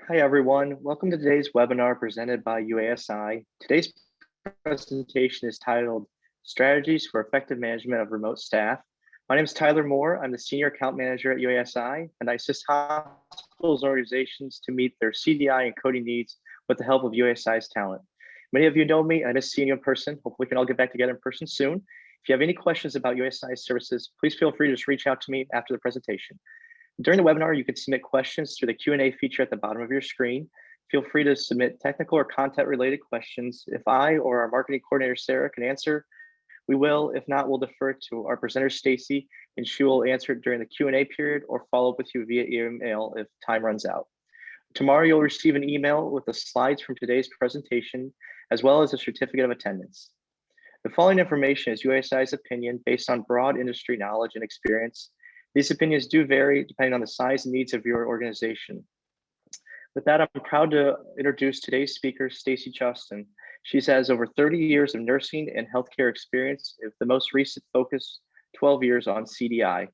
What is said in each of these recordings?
Hi, everyone. Welcome to today's webinar presented by UASI. Today's presentation is titled Strategies for Effective Management of Remote Staff. My name is Tyler Moore. I'm the Senior Account Manager at UASI, and I assist hospitals and organizations to meet their CDI and coding needs with the help of UASI's talent. Many of you know me. I miss seeing you in person. Hopefully we can all get back together in person soon. If you have any questions about UASI's services, please feel free to just reach out to me after the presentation. During the webinar, you can submit questions through the Q&A feature at the bottom of your screen. Feel free to submit technical or content-related questions. If I or our marketing coordinator, Sarah, can answer, we will. If not, we'll defer to our presenter, Staci, and she will answer it during the Q&A period or follow up with you via email if time runs out. Tomorrow, you'll receive an email with the slides from today's presentation, as well as a certificate of attendance. The following information is UASI's opinion based on broad industry knowledge and experience. These opinions do vary depending on the size and needs of your organization. With that, I'm proud to introduce today's speaker, Staci Josten. She has over 30 years of nursing and healthcare experience, with the most recent focus 12 years on CDI.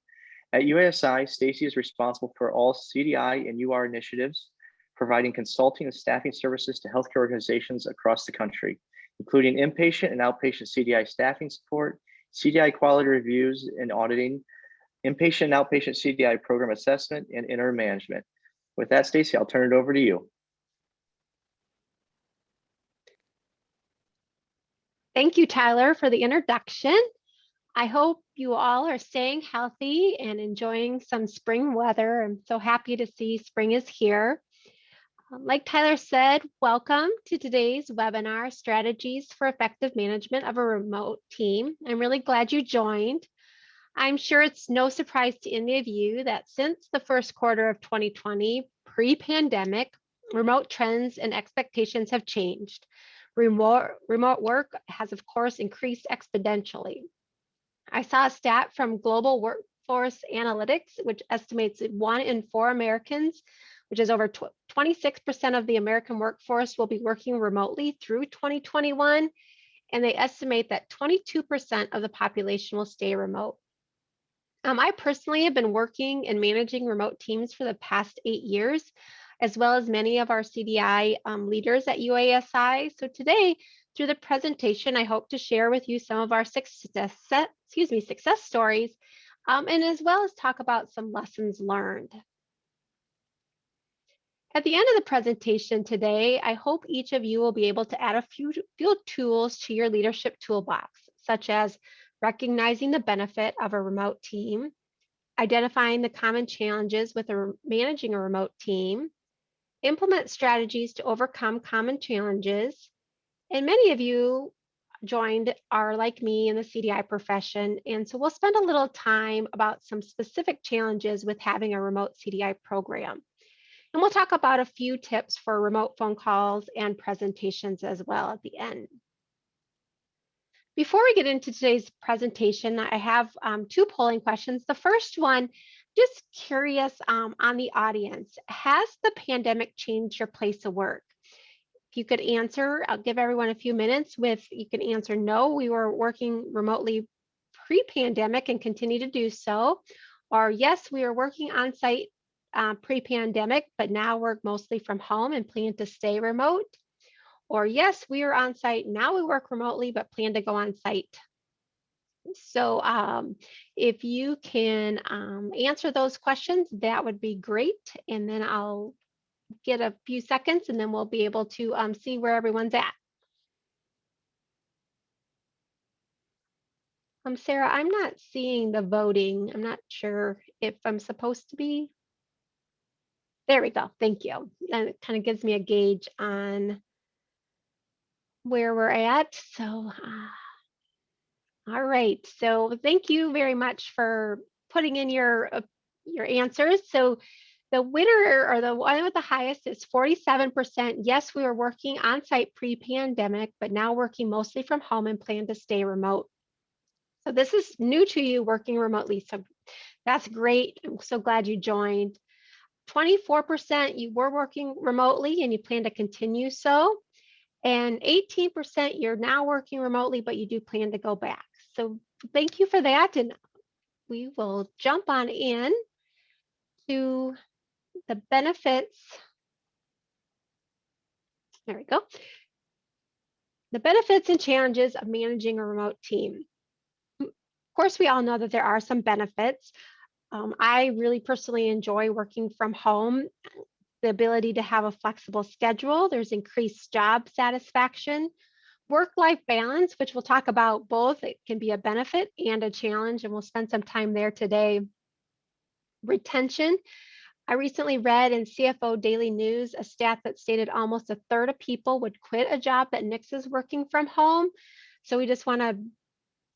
At UASI, Staci is responsible for all CDI and UR initiatives, providing consulting and staffing services to healthcare organizations across the country, including inpatient and outpatient CDI staffing support, CDI quality reviews and auditing, inpatient and outpatient CDI program assessment, and interim management. With that, Staci, I'll turn it over to you. Thank you, Tyler, for the introduction. I hope you all are staying healthy and enjoying some spring weather. I'm so happy to see spring is here. Like Tyler said, welcome to today's webinar, Strategies for Effective Management of a Remote Team. I'm really glad you joined. I'm sure it's no surprise to any of you that since the first quarter of 2020, pre-pandemic, remote trends and expectations have changed. Remote work has, of course, increased exponentially. I saw a stat from Global Workforce Analytics, which estimates that 1 in 4 Americans, which is over 26% of the American workforce, will be working remotely through 2021. And they estimate that 22% of the population will stay remote. I personally have been working and managing remote teams for the past 8 years, as well as many of our CDI leaders at UASI. So today, through the presentation, I hope to share with you some of our success stories, and as well as talk about some lessons learned. At the end of the presentation today, I hope each of you will be able to add a few tools to your leadership toolbox, such as recognizing the benefit of a remote team, identifying the common challenges with managing a remote team, implement strategies to overcome common challenges. And many of you joined are like me in the CDI profession. And so we'll spend a little time about some specific challenges with having a remote CDI program. And we'll talk about a few tips for remote phone calls and presentations as well at the end. Before we get into today's presentation, I have 2 polling questions. The first one, just curious on the audience, has the pandemic changed your place of work? If you could answer, I'll give everyone a few minutes you can answer no, we were working remotely pre-pandemic and continue to do so, or yes, we were working on site pre-pandemic, but now work mostly from home and plan to stay remote. Or yes, we are on site, now we work remotely, but plan to go on site. So if you can answer those questions, that would be great. And then I'll get a few seconds and then we'll be able to see where everyone's at. Sarah, I'm not seeing the voting. I'm not sure if I'm supposed to be. There we go, thank you. And it kind of gives me a gauge on where we're at. So, all right. So thank you very much for putting in your answers. So the winner, or the one with the highest, is 47%. Yes, we were working on site pre-pandemic, but now working mostly from home and plan to stay remote. So this is new to you, working remotely. So that's great. I'm so glad you joined. 24%, you were working remotely and you plan to continue so. And 18%, you're now working remotely, but you do plan to go back. So thank you for that. And we will jump on in to the benefits There we go. The benefits and challenges of managing a remote team. Of course, we all know that there are some benefits. I really personally enjoy working from home, the ability to have a flexible schedule. There's increased job satisfaction, work-life balance, which we'll talk about both. It can be a benefit and a challenge, and we'll spend some time there today. Retention. I recently read in CFO Daily News a stat that stated almost a third of people would quit a job that nixes working from home. So we just want to,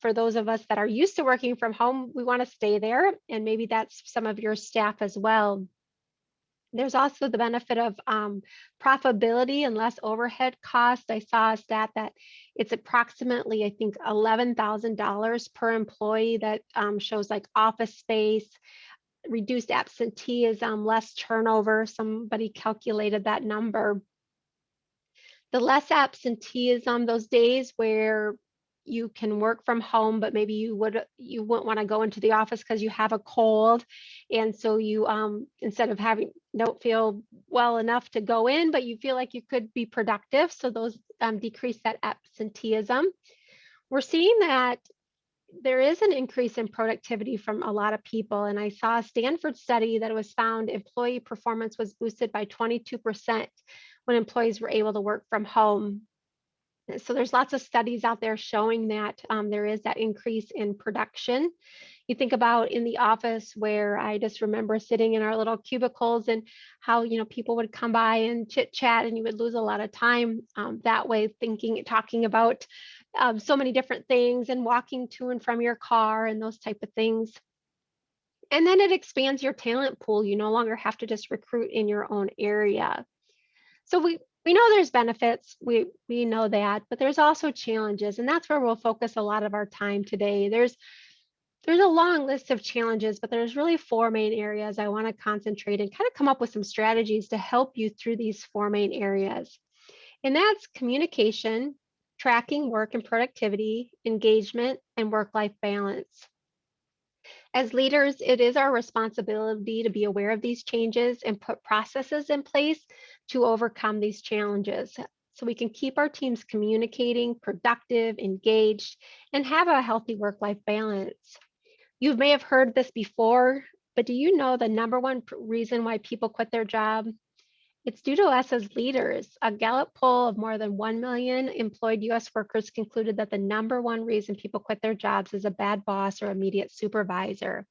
for those of us that are used to working from home, we want to stay there. And maybe that's some of your staff as well. There's also the benefit of profitability and less overhead costs. I saw a stat that it's approximately, I think, $11,000 per employee that shows like office space, reduced absenteeism, less turnover. Somebody calculated that number. The less absenteeism, those days where you can work from home, but maybe you wouldn't want to go into the office because you have a cold, and so you instead of don't feel well enough to go in, but you feel like you could be productive. So those decrease that absenteeism. We're seeing that there is an increase in productivity from a lot of people. And I saw a Stanford study that was found employee performance was boosted by 22% when employees were able to work from home. So there's lots of studies out there showing that there is that increase in production. You think about in the office where I just remember sitting in our little cubicles and how, people would come by and chit chat, and you would lose a lot of time that way, talking about so many different things and walking to and from your car and those type of things. And then it expands your talent pool. You no longer have to just recruit in your own area. So we know there's benefits, we know that, but there's also challenges, and that's where we'll focus a lot of our time today. There's a long list of challenges, but there's really 4 main areas I want to concentrate and kind of come up with some strategies to help you through these 4 main areas. And that's communication, tracking work and productivity, engagement, and work-life balance. As leaders, it is our responsibility to be aware of these changes and put processes in place to overcome these challenges so we can keep our teams communicating, productive, engaged, and have a healthy work-life balance. You may have heard this before, but do you know the number one reason why people quit their job? It's due to us as leaders. A Gallup poll of more than 1 million employed US workers concluded that the number one reason people quit their jobs is a bad boss or immediate supervisor.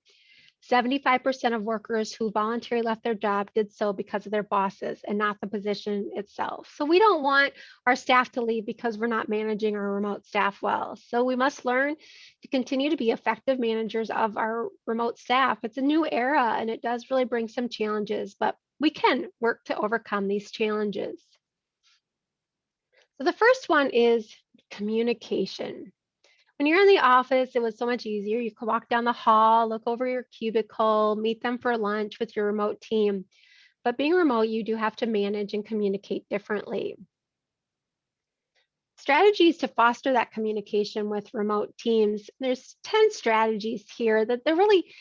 75% of workers who voluntarily left their job did so because of their bosses and not the position itself. So we don't want our staff to leave because we're not managing our remote staff well. So we must learn to continue to be effective managers of our remote staff. It's a new era and it does really bring some challenges, but we can work to overcome these challenges. So the first one is communication. When you're in the office, it was so much easier. You could walk down the hall, look over your cubicle, meet them for lunch with your remote team. But being remote, you do have to manage and communicate differently. Strategies to foster that communication with remote teams. There's 10 strategies here that they're really,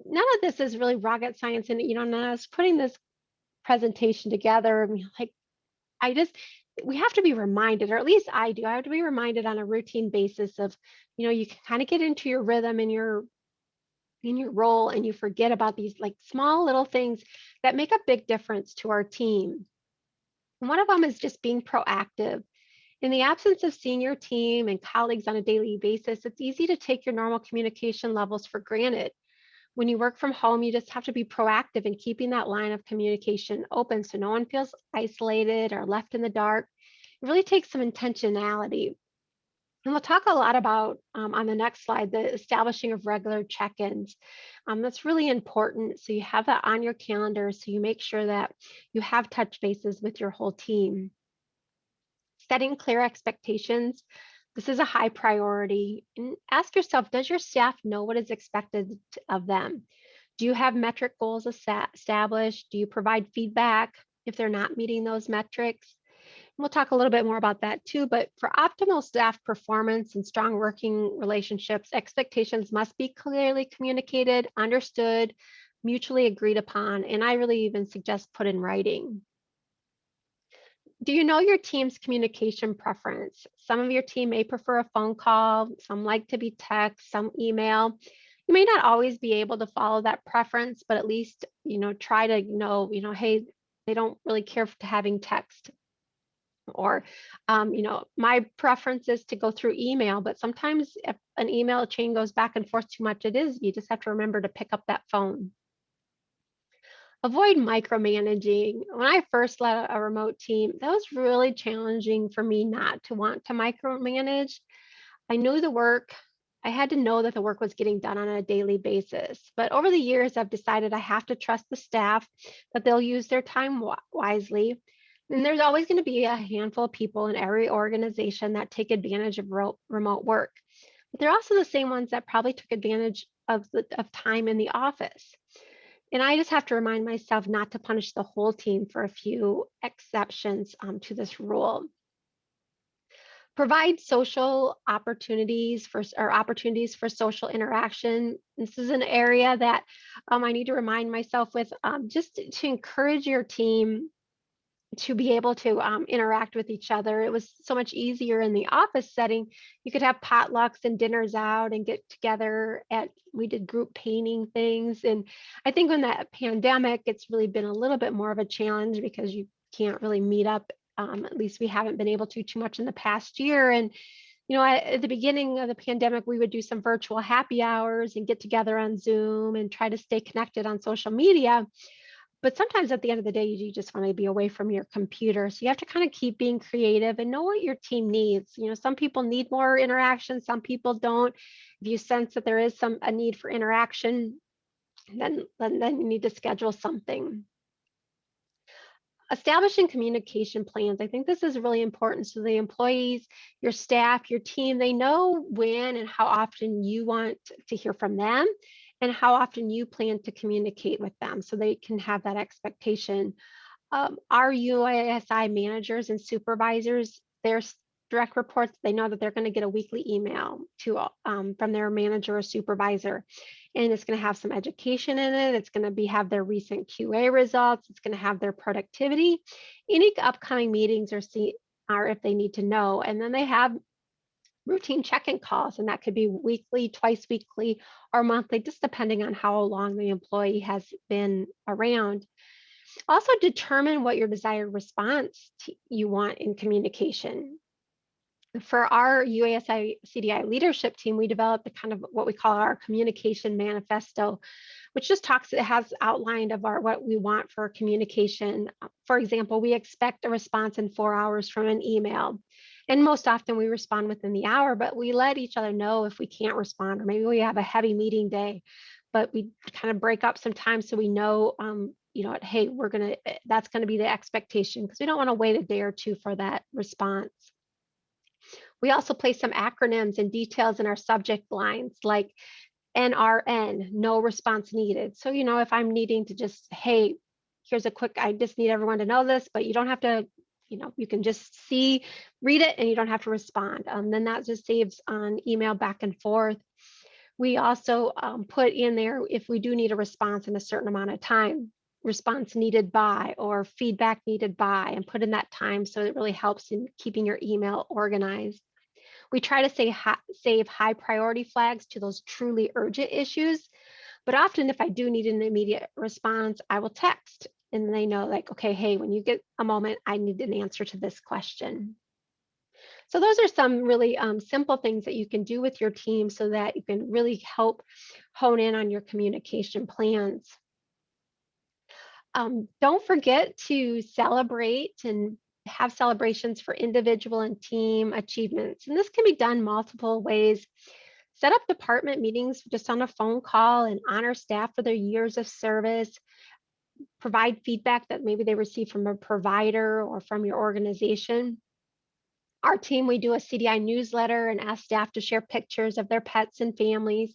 none of this is really rocket science. And, when I was putting this presentation together, we have to be reminded, or at least I do. I have to be reminded on a routine basis of, you can kind of get into your rhythm and your role, and you forget about these like small little things that make a big difference to our team. And one of them is just being proactive. In the absence of seeing your team and colleagues on a daily basis, it's easy to take your normal communication levels for granted. When you work from home, you just have to be proactive in keeping that line of communication open so no one feels isolated or left in the dark. It really takes some intentionality. And we'll talk a lot about on the next slide, the establishing of regular check-ins. That's really important. So you have that on your calendar so you make sure that you have touch bases with your whole team. Setting clear expectations. This is a high priority. And ask yourself, does your staff know what is expected of them? Do you have metric goals established? Do you provide feedback if they're not meeting those metrics? And we'll talk a little bit more about that too, but for optimal staff performance and strong working relationships, expectations must be clearly communicated, understood, mutually agreed upon, and I really even suggest put in writing. Do you know your team's communication preference? Some of your team may prefer a phone call, some like to be text, some email. You may not always be able to follow that preference, but at least, try to know, hey, they don't really care for having text. Or, my preference is to go through email, but sometimes if an email chain goes back and forth too much, you just have to remember to pick up that phone. Avoid micromanaging. When I first led a remote team, that was really challenging for me not to want to micromanage. I knew the work, I had to know that the work was getting done on a daily basis. But over the years, I've decided I have to trust the staff, that they'll use their time wisely. And there's always going to be a handful of people in every organization that take advantage of remote work. But they're also the same ones that probably took advantage of time in the office. And I just have to remind myself not to punish the whole team for a few exceptions to this rule. Provide social opportunities or opportunities for social interaction. This is an area that I need to remind myself with, just to encourage your team to be able to interact with each other. It was so much easier in the office setting. You could have potlucks and dinners out and get together we did group painting things. And I think when that pandemic, it's really been a little bit more of a challenge because you can't really meet up. At least we haven't been able to too much in the past year. And, at the beginning of the pandemic, we would do some virtual happy hours and get together on Zoom and try to stay connected on social media. But sometimes at the end of the day, you just want to be away from your computer. So you have to kind of keep being creative and know what your team needs. Some people need more interaction, some people don't. If you sense that there is a need for interaction, then you need to schedule something. Establishing communication plans. I think this is really important. So the employees, your staff, your team, they know when and how often you want to hear from them and how often you plan to communicate with them so they can have that expectation. Our UASI managers and supervisors, their direct reports, they know that they're going to get a weekly email from their manager or supervisor. And it's going to have some education in it. It's going to have their recent QA results. It's going to have their productivity, any upcoming meetings are if they need to know. And then they have routine check-in calls, and that could be weekly, twice weekly, or monthly, just depending on how long the employee has been around. Also determine what your desired response you want in communication. For our UASI CDI leadership team, we developed a kind of what we call our communication manifesto, which just it has outlined of what we want for communication. For example, we expect a response in 4 hours from an email. And most often we respond within the hour, but we let each other know if we can't respond, or maybe we have a heavy meeting day, but we kind of break up some time so we know, hey, that's going to be the expectation, because we don't want to wait a day or two for that response. We also place some acronyms and details in our subject lines, like NRN, no response needed. So, if I'm needing to just, hey, here's I just need everyone to know this, but you don't have to, you can just read it and you don't have to respond. Then that just saves on email back and forth. We also put in there if we do need a response in a certain amount of time, response needed by or feedback needed by, and put in that time, so it really helps in keeping your email organized. We try to save high priority flags to those truly urgent issues, but often if I do need an immediate response, I will text, and they know, like, okay, hey, when you get a moment, I need an answer to this question. So those are some really simple things that you can do with your team so that you can really help hone in on your communication plans. Don't forget to celebrate and have celebrations for individual and team achievements. And this can be done multiple ways. Set up department meetings just on a phone call and honor staff for their years of service. Provide feedback that maybe they receive from a provider or from your organization. Our team, we do a CDI newsletter and ask staff to share pictures of their pets and families.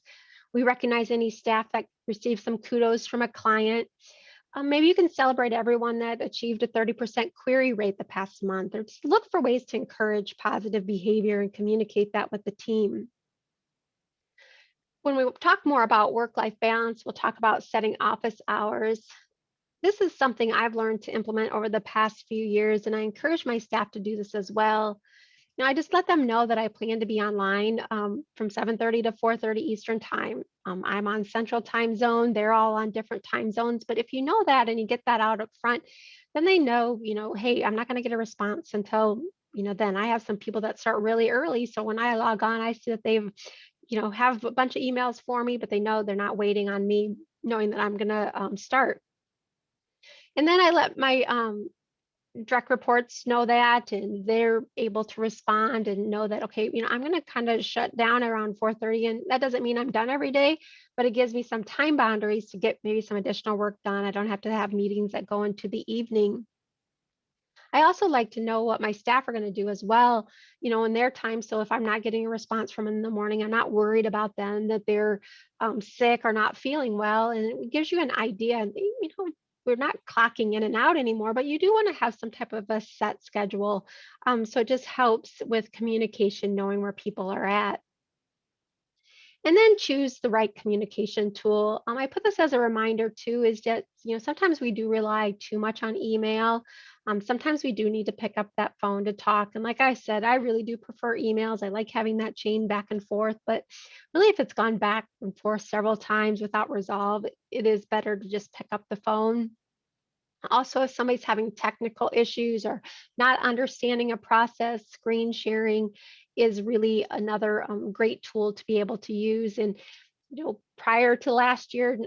We recognize any staff that receive some kudos from a client. Maybe you can celebrate everyone that achieved a 30% query rate the past month, or just look for ways to encourage positive behavior and communicate that with the team. When we talk more about work-life balance, we'll talk about setting office hours. This is something I've learned to implement over the past few years, and I encourage my staff to do this as well. I just let them know that I plan to be online from 7:30 to 4:30 Eastern time. I'm on Central Time Zone. They're all on different time zones. But if you know that and you get that out up front, then they know, hey, I'm not going to get a response until, then I have some people that start really early. So when I log on, I see that they've, have a bunch of emails for me, but they know they're not waiting on me, knowing that I'm going to start. And then I let my direct reports know that, and they're able to respond and know that, okay, I'm going to kind of shut down around 4:30, and that doesn't mean I'm done every day, but it gives me some time boundaries to get maybe some additional work done. I don't have to have meetings that go into the evening. I also like to know what my staff are going to do as well, in their time. So if I'm not getting a response from them in the morning, I'm not worried about them that they're sick or not feeling well. And it gives you an idea. We're not clocking in and out anymore, but you do want to have some type of a set schedule. So it just helps with communication, knowing where people are at. And then choose the right communication tool. I put this as a reminder too, is that, sometimes we do rely too much on email. Sometimes we do need to pick up that phone to talk. And like I said, I really do prefer emails. I like having that chain back and forth, but really if it's gone back and forth several times without resolve, it is better to just pick up the phone. Also, if somebody's having technical issues or not understanding a process, screen sharing is really another great tool to be able to use. And prior to last year,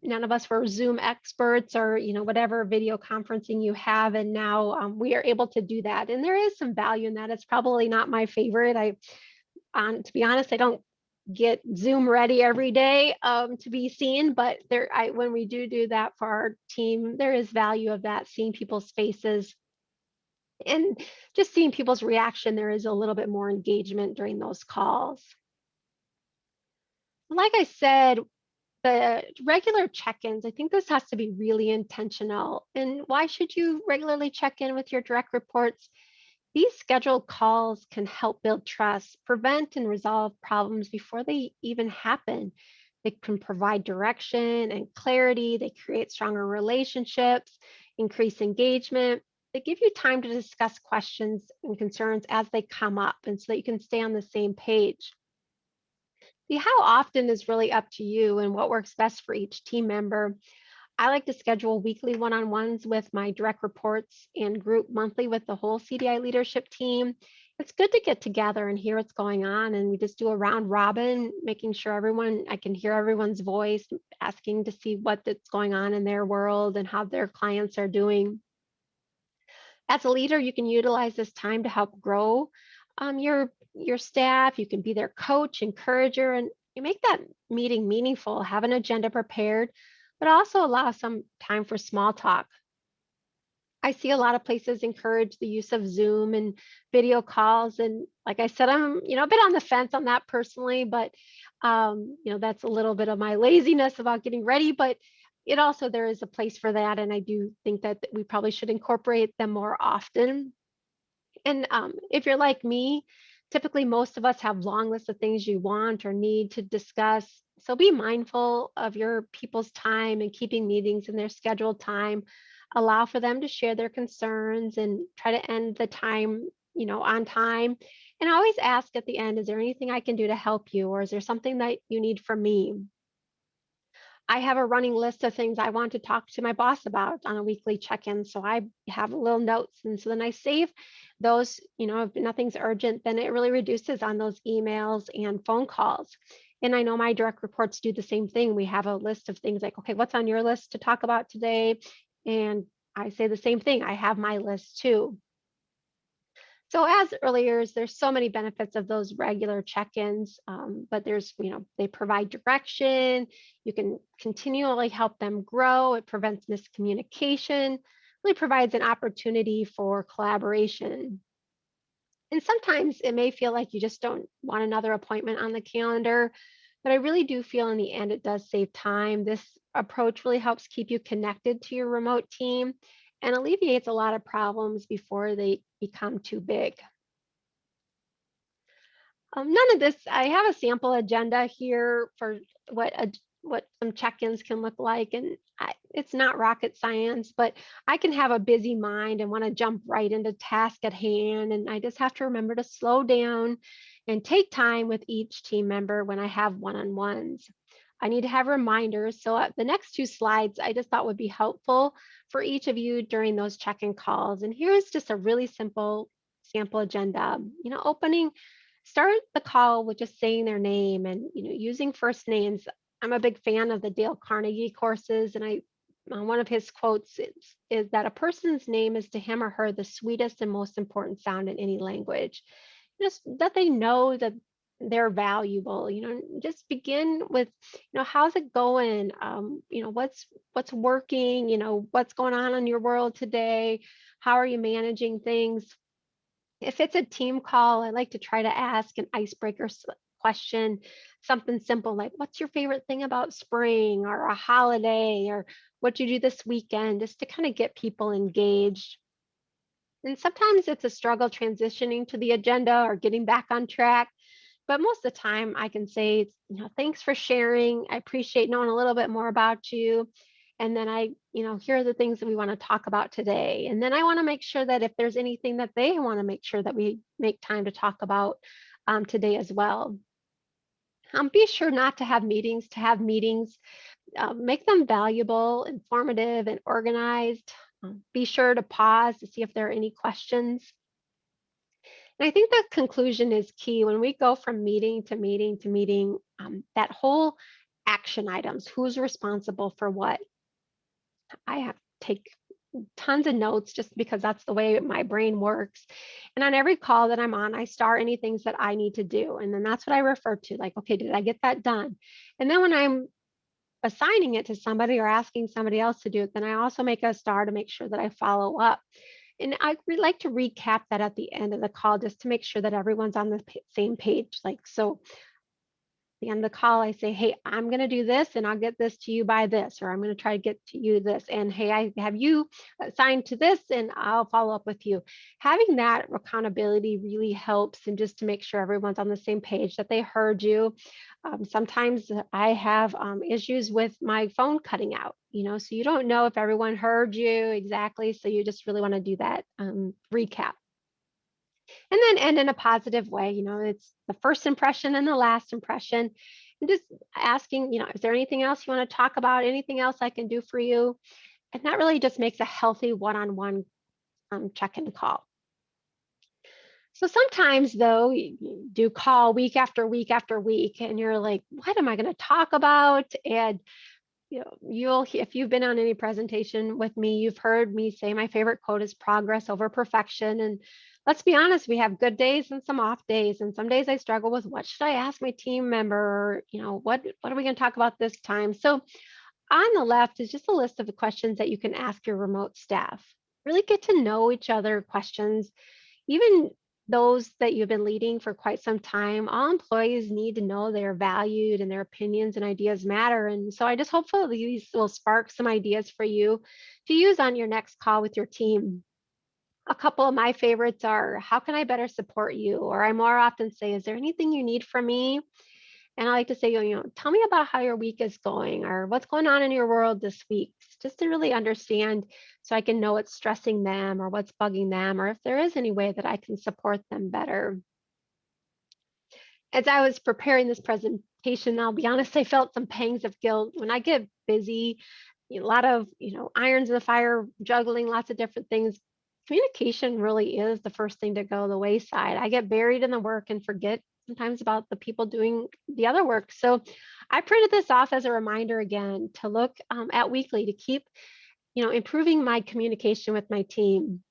none of us were Zoom experts or whatever video conferencing you have, and now we are able to do that. And there is some value in that. It's probably not my favorite. To be honest, I don't get Zoom ready every day to be seen, but when we do that for our team, there is value of that, seeing people's faces and just seeing people's reaction. There is a little bit more engagement during those calls. Like I said, the regular check-ins, I think this has to be really intentional. And why should you regularly check in with your direct reports? These scheduled calls can help build trust, prevent and resolve problems before they even happen. They can provide direction and clarity. They create stronger relationships, increase engagement. They give you time to discuss questions and concerns as they come up, and so that you can stay on the same page. See, how often is really up to you and what works best for each team member. I like to schedule weekly one-on-ones with my direct reports and group monthly with the whole CDI leadership team. It's good to get together and hear what's going on. And we just do a round robin, making sure I can hear everyone's voice, asking to see what's going on in their world and how their clients are doing. As a leader, you can utilize this time to help grow your staff. You can be their coach, encourager, and you make that meeting meaningful. Have an agenda prepared, but also allow some time for small talk. I see a lot of places encourage the use of Zoom and video calls, and like I said, I'm a bit on the fence on that personally, but that's a little bit of my laziness about getting ready. But there is a place for that, and I do think that we probably should incorporate them more often. And if you're like me, typically most of us have long lists of things you want or need to discuss. So be mindful of your people's time and keeping meetings in their scheduled time. Allow for them to share their concerns and try to end the time, on time. And always ask at the end, is there anything I can do to help you? Or is there something that you need from me? I have a running list of things I want to talk to my boss about on a weekly check-in. So I have little notes. And so then I save those, if nothing's urgent, then it really reduces on those emails and phone calls. And I know my direct reports do the same thing. We have a list of things like, okay, what's on your list to talk about today? And I say the same thing. I have my list too. So as earlier, there's so many benefits of those regular check-ins, but they provide direction. You can continually help them grow. It prevents miscommunication, really provides an opportunity for collaboration. And sometimes it may feel like you just don't want another appointment on the calendar, but I really do feel in the end it does save time. This approach really helps keep you connected to your remote team and alleviates a lot of problems before they become too big. None of this, I have a sample agenda here for what some check-ins can look like. And it's not rocket science, but I can have a busy mind and want to jump right into task at hand. And I just have to remember to slow down and take time with each team member when I have one-on-ones. I need to have reminders. So the next two slides I just thought would be helpful for each of you during those check-in calls. And here's just a really simple sample agenda. Opening, start the call with just saying their name and using first names. I'm a big fan of the Dale Carnegie courses, and one of his quotes is that a person's name is to him or her the sweetest and most important sound in any language. Just that they know that they're valuable. Just begin with, how's it going? What's working? What's going on in your world today? How are you managing things? If it's a team call, I like to try to ask an icebreaker question, something simple like, what's your favorite thing about spring or a holiday or what you do this weekend, just to kind of get people engaged. And sometimes it's a struggle transitioning to the agenda or getting back on track. But most of the time I can say, thanks for sharing. I appreciate knowing a little bit more about you. And then here are the things that we want to talk about today. And then I want to make sure that if there's anything that they want to make sure that we make time to talk about today as well. Be sure not to have meetings, make them valuable, informative, and organized. Be sure to pause to see if there are any questions. And I think the conclusion is key when we go from meeting to meeting to meeting, that whole action items, who's responsible for what. I have to take tons of notes just because that's the way my brain works. And on every call that I'm on, I star any things that I need to do. And then that's what I refer to, like, okay, did I get that done? And then when I'm assigning it to somebody or asking somebody else to do it, then I also make a star to make sure that I follow up. And I like to recap that at the end of the call just to make sure that everyone's on the same page. Like, so the end of the call, I say, hey, I'm going to do this and I'll get this to you by this, or I'm going to try to get to you this. And hey, I have you assigned to this and I'll follow up with you. Having that accountability really helps, and just to make sure everyone's on the same page, that they heard you. Sometimes I have issues with my phone cutting out, so you don't know if everyone heard you exactly. So you just really want to do that recap. And then end in a positive way. It's the first impression and the last impression. And just asking, is there anything else you want to talk about? Anything else I can do for you? And that really just makes a healthy one-on-one check-in call. So sometimes though, you do call week after week after week, and you're like, what am I going to talk about? And if you've been on any presentation with me, you've heard me say my favorite quote is progress over perfection. And let's be honest, we have good days and some off days. And some days I struggle with, what should I ask my team member? Or, what are we going to talk about this time? So on the left is just a list of the questions that you can ask your remote staff. Really get to know each other questions, even those that you've been leading for quite some time. All employees need to know they're valued and their opinions and ideas matter. And so I just hopefully these will spark some ideas for you to use on your next call with your team. A couple of my favorites are, how can I better support you? Or I more often say, is there anything you need from me? And I like to say, tell me about how your week is going, or what's going on in your world this week, just to really understand, so I can know what's stressing them or what's bugging them, or if there is any way that I can support them better. As I was preparing this presentation, I'll be honest, I felt some pangs of guilt when I get busy, a lot of, irons in the fire, juggling lots of different things. Communication really is the first thing to go the wayside. I get buried in the work and forget sometimes about the people doing the other work. So I printed this off as a reminder again to look at weekly to keep, improving my communication with my team.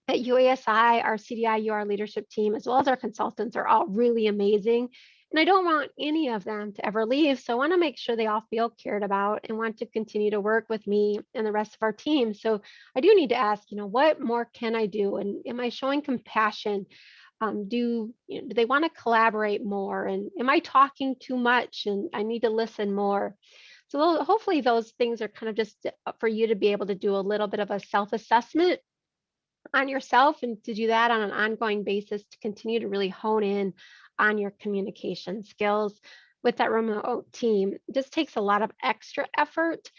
At UASI, our CDI leadership team, as well as our consultants, are all really amazing. And I don't want any of them to ever leave. So I want to make sure they all feel cared about and want to continue to work with me and the rest of our team. So I do need to ask, what more can I do? And am I showing compassion? Do they want to collaborate more? And am I talking too much and I need to listen more? So hopefully those things are kind of just for you to be able to do a little bit of a self-assessment on yourself, and to do that on an ongoing basis to continue to really hone in on your communication skills. with that remote team. It just takes a lot of extra effort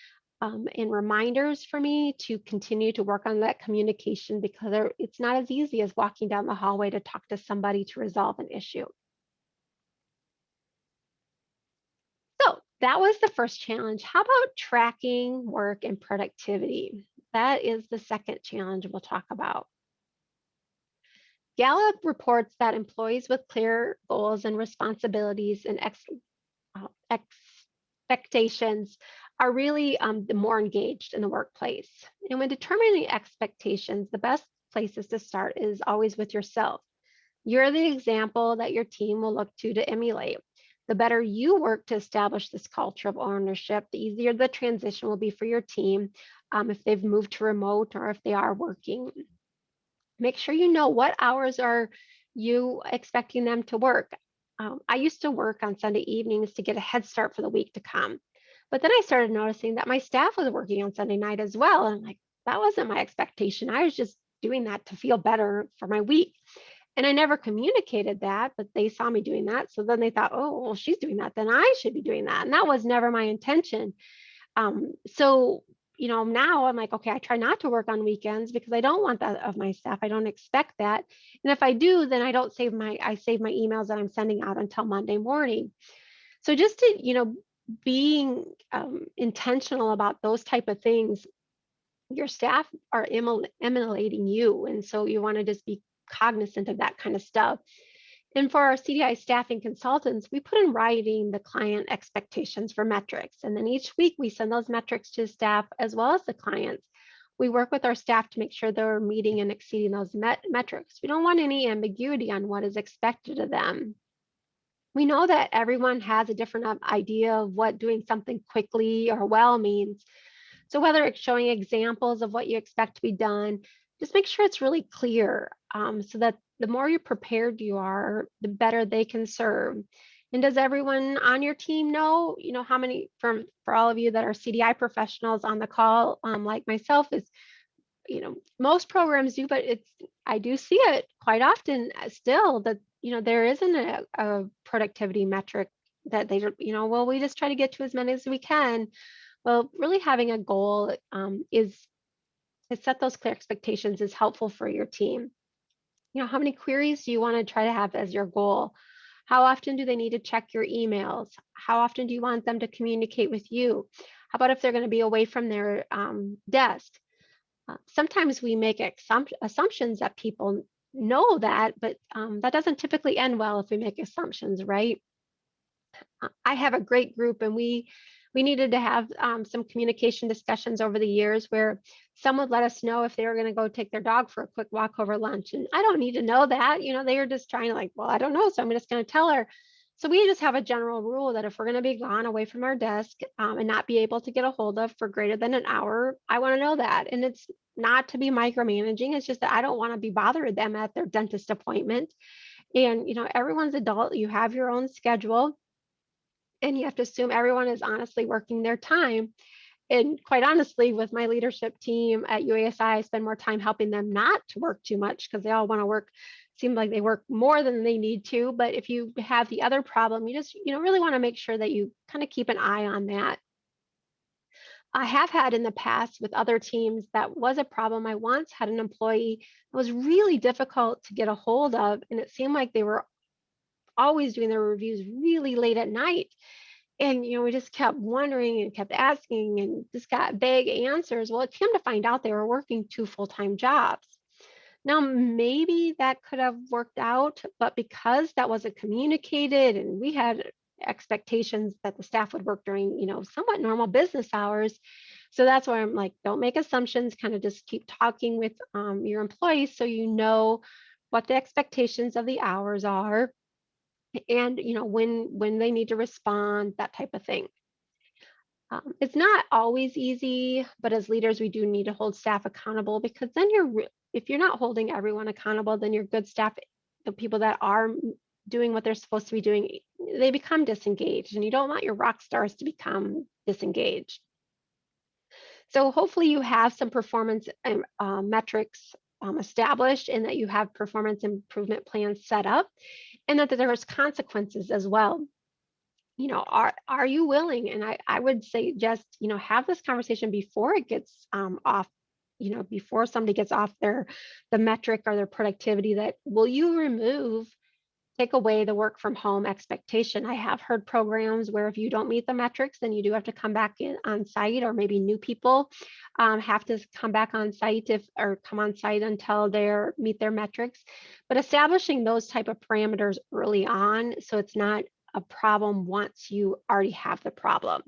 and reminders for me to continue to work on that communication because it's not as easy as walking down the hallway to talk to somebody to resolve an issue. So that was the first challenge. How about tracking work and productivity? That is the second challenge we'll talk about. Gallup reports that employees with clear goals and responsibilities and expectations are really the more engaged in the workplace. And when determining expectations, the best places to start is always with yourself. You're the example that your team will look to emulate. The better you work to establish this culture of ownership, the easier the transition will be for your team if they've moved to remote or if they are working. Make sure you know what hours are you expecting them to work. I used to work on Sunday evenings to get a head start for the week to come. But then I started noticing that my staff was working on Sunday night as well. And I'm like, that wasn't my expectation. I was just doing that to feel better for my week. And I never communicated that, but they saw me doing that. So then they thought, oh, well, she's doing that. Then I should be doing that. And that was never my intention. So, now I'm like, okay, I try not to work on weekends because I don't want that of my staff. I don't expect that. And if I do, then I save my emails that I'm sending out until Monday morning. So just to, being intentional about those type of things, your staff are emulating you. And so you want to just be cognizant of that kind of stuff. And for our CDI staffing consultants, we put in writing the client expectations for metrics. And then each week we send those metrics to staff as well as the clients. We work with our staff to make sure they're meeting and exceeding those metrics. We don't want any ambiguity on what is expected of them. We know that everyone has a different idea of what doing something quickly or well means. So whether it's showing examples of what you expect to be done, just make sure it's really clear so that the more you prepared you are, the better they can serve. And does everyone on your team know, how many, for all of you that are CDI professionals on the call, like myself, is, most programs do, but I do see it quite often still that, there isn't a productivity metric that they, well, we just try to get to as many as we can. Well, really having a goal is to set those clear expectations is helpful for your team. How many queries do you want to try to have as your goal? How often do they need to check your emails? How often do you want them to communicate with you? How about if they're going to be away from their desk? Sometimes we make assumptions that people know that, but that doesn't typically end well if we make assumptions, right? I have a great group, and we needed to have some communication discussions over the years where some would let us know if they were going to go take their dog for a quick walk over lunch, and I don't need to know that. They were just trying to, like, well, I don't know, so I'm just going to tell her. So we just have a general rule that if we're going to be gone away from our desk and not be able to get a hold of for greater than an hour, I want to know that. And it's not to be micromanaging. It's just that I don't want to be bothering them at their dentist appointment. And everyone's adult. You have your own schedule. And you have to assume everyone is honestly working their time. And quite honestly, with my leadership team at UASI, I spend more time helping them not to work too much because they all want to work, seem like they work more than they need to. But if you have the other problem, you just, really want to make sure that you kind of keep an eye on that. I have had in the past with other teams that was a problem. I once had an employee that was really difficult to get a hold of, and it seemed like they were always doing their reviews really late at night. And, we just kept wondering and kept asking and just got vague answers. Well, it came to find out they were working 2 full-time jobs. Now, maybe that could have worked out, but because that wasn't communicated and we had expectations that the staff would work during, somewhat normal business hours. So that's why I'm like, don't make assumptions, kind of just keep talking with your employees so you know what the expectations of the hours are and when they need to respond, that type of thing. It's not always easy, but as leaders we do need to hold staff accountable because then if you're not holding everyone accountable, then your good staff, the people that are doing what they're supposed to be doing, they become disengaged, and you don't want your rock stars to become disengaged. So hopefully you have some performance metrics established, and that you have performance improvement plans set up, and that there's consequences as well. Are you willing? And I would say just, have this conversation before it gets off, before somebody gets off the metric or their productivity, that will you take away the work from home expectation. I have heard programs where if you don't meet the metrics, then you do have to come back in on site, or maybe new people have to come back on site or come on site until they're meet their metrics. But establishing those type of parameters early on, so it's not a problem once you already have the problem.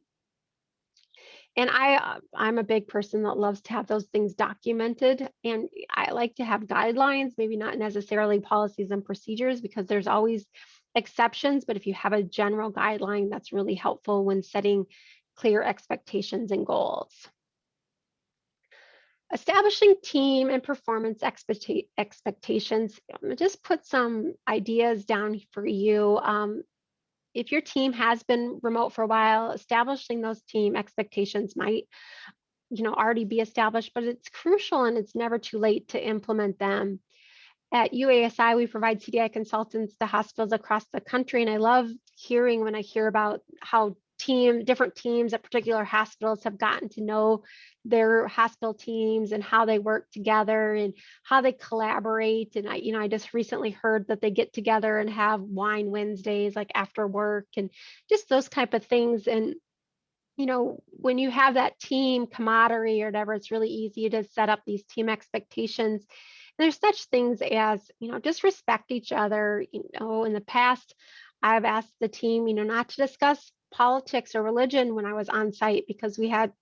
And I'm a big person that loves to have those things documented, and I like to have guidelines, maybe not necessarily policies and procedures, because there's always exceptions, but if you have a general guideline, that's really helpful when setting clear expectations and goals. Establishing team and performance expectations. Just put some ideas down for you. If your team has been remote for a while, establishing those team expectations might already be established, but it's crucial and it's never too late to implement them. At UASI, we provide CDI consultants to hospitals across the country, and I love hearing when I hear about how different teams at particular hospitals have gotten to know their hospital teams and how they work together and how they collaborate. And I just recently heard that they get together and have wine Wednesdays, like after work, and just those type of things. And when you have that team camaraderie or whatever, it's really easy to set up these team expectations. There's such things as, just respect each other. In the past, I've asked the team, not to discuss politics or religion when I was on site, because we had,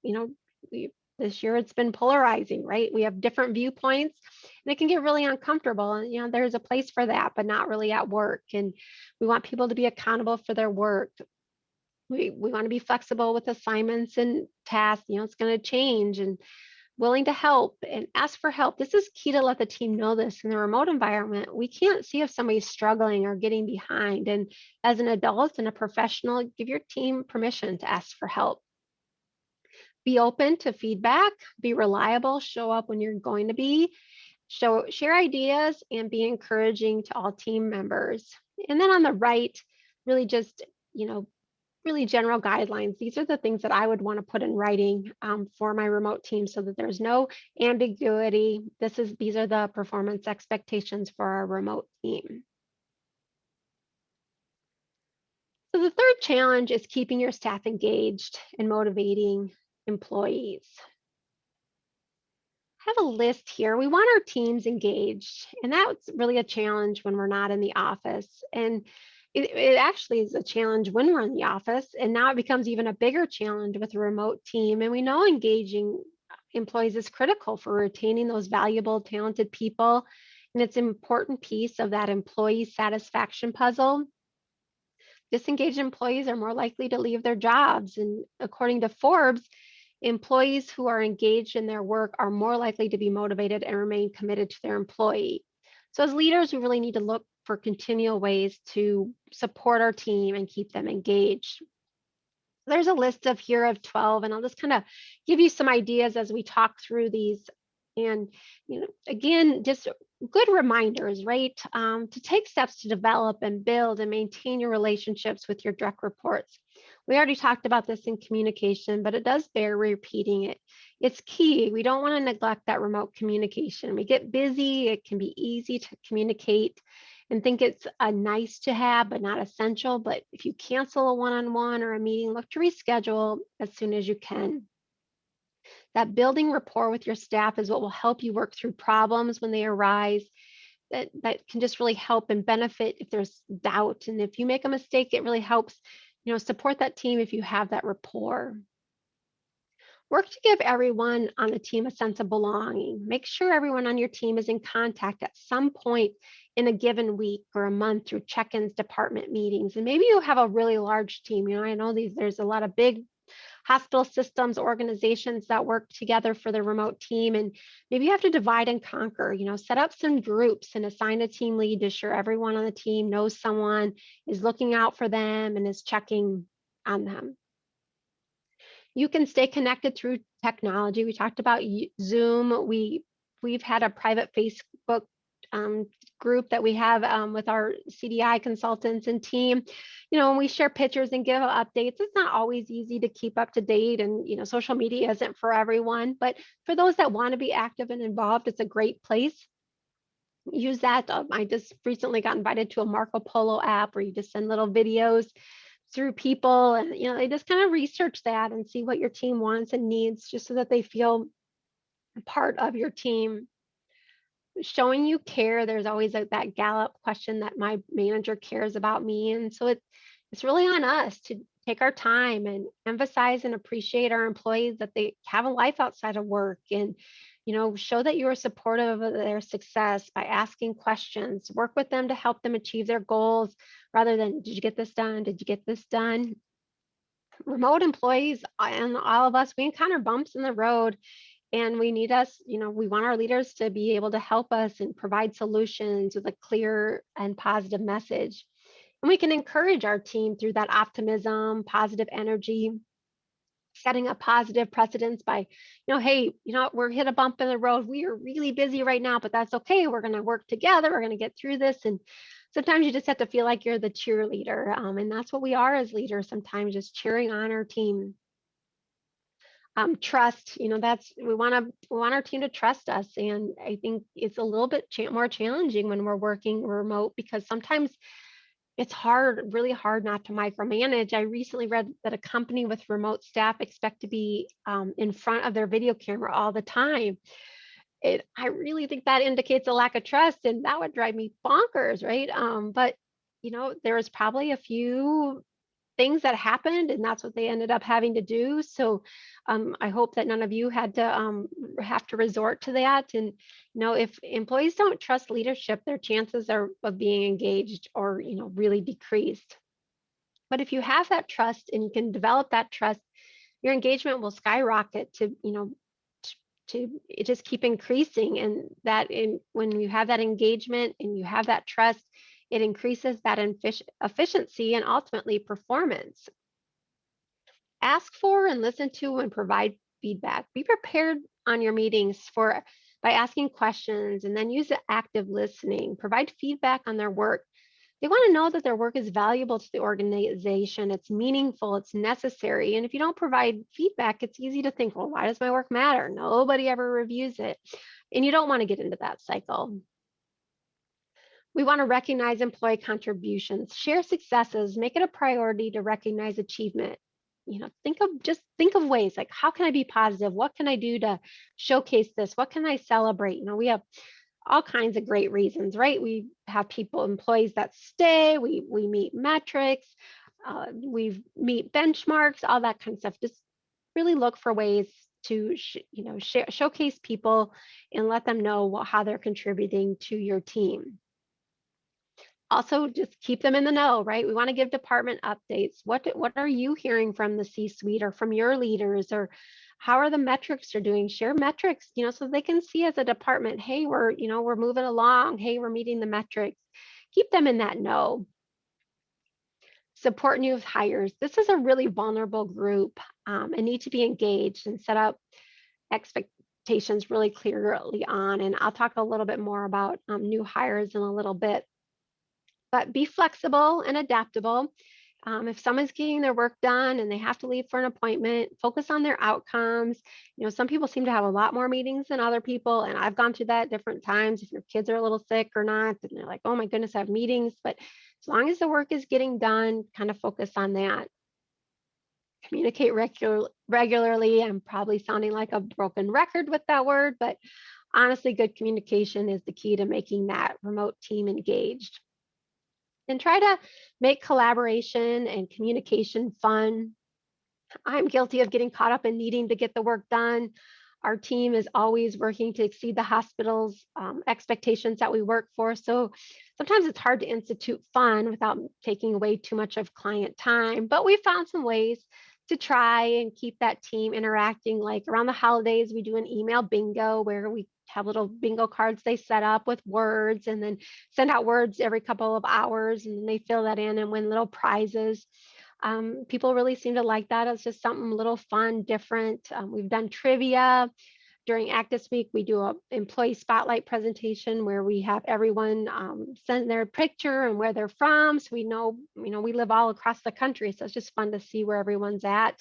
this year it's been polarizing, right? We have different viewpoints and it can get really uncomfortable. And, there's a place for that, but not really at work. And we want people to be accountable for their work. We want to be flexible with assignments and tasks. It's going to change, and willing to help and ask for help. This is key to let the team know this. In the remote environment, we can't see if somebody's struggling or getting behind. And as an adult and a professional, give your team permission to ask for help. Be open to feedback, be reliable, show up when you're going to be, share ideas, and be encouraging to all team members. And then on the right, really just, really general guidelines. These are the things that I would want to put in writing for my remote team, so that there's no ambiguity. These are the performance expectations for our remote team. So the third challenge is keeping your staff engaged and motivating employees. I have a list here. We want our teams engaged, and that's really a challenge when we're not in the office. And it actually is a challenge when we're in the office, and now it becomes even a bigger challenge with a remote team. And we know engaging employees is critical for retaining those valuable, talented people, and it's an important piece of that employee satisfaction puzzle. Disengaged employees are more likely to leave their jobs, and according to Forbes, employees who are engaged in their work are more likely to be motivated and remain committed to their employee. So as leaders, we really need to look for continual ways to support our team and keep them engaged. There's a list of 12, and I'll just kind of give you some ideas as we talk through these. And, again, just good reminders, right? To take steps to develop and build and maintain your relationships with your direct reports. We already talked about this in communication, but it does bear repeating it. It's key. We don't want to neglect that remote communication. We get busy. It can be easy to communicate and think it's a nice to have, but not essential. But if you cancel a one-on-one or a meeting, look to reschedule as soon as you can. That building rapport with your staff is what will help you work through problems when they arise. That can just really help and benefit if there's doubt. And if you make a mistake, it really helps, support that team if you have that rapport. Work to give everyone on the team a sense of belonging. Make sure everyone on your team is in contact at some point in a given week or a month through check-ins, department meetings. And maybe you have a really large team. I know there's a lot of big hospital systems, organizations that work together for the remote team. And maybe you have to divide and conquer, set up some groups and assign a team lead to ensure everyone on the team knows someone, is looking out for them, and is checking on them. You can stay connected through technology. We talked about Zoom. We've had a private Facebook group that we have with our CDI consultants and team. When we share pictures and give updates, it's not always easy to keep up to date, and social media isn't for everyone, but for those that want to be active and involved, it's a great place. Use that. I just recently got invited to a Marco Polo app where you just send little videos through people, and they just kind of research that and see what your team wants and needs, just so that they feel part of your team. Showing you care. There's always that Gallup question that my manager cares about me, and so it's really on us to take our time and emphasize and appreciate our employees, that they have a life outside of work, and show that you are supportive of their success by asking questions. Work with them to help them achieve their goals, rather than, did you get this done? Did you get this done? Remote employees and all of us, we encounter bumps in the road, and we want our leaders to be able to help us and provide solutions with a clear and positive message. And we can encourage our team through that optimism, positive energy, setting a positive precedence by, hey, we're hit a bump in the road. We are really busy right now, but that's okay. We're going to work together. We're going to get through this. And sometimes you just have to feel like you're the cheerleader. And that's what we are as leaders, sometimes just cheering on our team. Trust, we want our team to trust us, and I think it's a little bit more challenging when we're working remote, because sometimes it's really hard not to micromanage. I recently read that a company with remote staff expect to be in front of their video camera all the time. I really think that indicates a lack of trust, and that would drive me bonkers, right? But there was probably a few things that happened, and that's what they ended up having to do. So I hope that none of you had to have to resort to that. And if employees don't trust leadership, their chances of being engaged or really decreased. But if you have that trust and you can develop that trust, your engagement will skyrocket to just keep increasing. And when you have that engagement and you have that trust, it increases that efficiency and ultimately performance. Ask for and listen to and provide feedback. Be prepared on your meetings by asking questions, and then use the active listening. Provide feedback on their work. They want to know that their work is valuable to the organization, it's meaningful, it's necessary. And if you don't provide feedback, it's easy to think, well, why does my work matter? Nobody ever reviews it. And you don't want to get into that cycle. We want to recognize employee contributions, share successes, make it a priority to recognize achievement. Think of ways like, how can I be positive? What can I do to showcase this? What can I celebrate? We have all kinds of great reasons, right? We have employees that stay, we meet metrics, we meet benchmarks, all that kind of stuff. Just really look for ways to showcase people and let them know how they're contributing to your team. Also, just keep them in the know, right? We want to give department updates. What are you hearing from the C-suite or from your leaders, or how are the metrics you're doing? Share metrics, so they can see as a department, hey, we're moving along. Hey, we're meeting the metrics. Keep them in that know. Support new hires. This is a really vulnerable group and need to be engaged and set up expectations really clearly on. And I'll talk a little bit more about new hires in a little bit. But be flexible and adaptable. If someone's getting their work done and they have to leave for an appointment, focus on their outcomes. Some people seem to have a lot more meetings than other people, and I've gone through that at different times. If your kids are a little sick or not, and they're like, oh my goodness, I have meetings. But as long as the work is getting done, kind of focus on that. Communicate regularly. I'm probably sounding like a broken record with that word, but honestly, good communication is the key to making that remote team engaged. And try to make collaboration and communication fun. I'm guilty of getting caught up in needing to get the work done. Our team is always working to exceed the hospital's expectations that we work for. So sometimes it's hard to institute fun without taking away too much of client time. But we found some ways to try and keep that team interacting. Like around the holidays, we do an email bingo where we have little bingo cards they set up with words, and then send out words every couple of hours, and then they fill that in and win little prizes. People really seem to like that. It's just something a little fun, different. We've done trivia during Actus Week, we do a employee spotlight presentation where we have everyone send their picture and where they're from. So we know, we live all across the country. So it's just fun to see where everyone's at.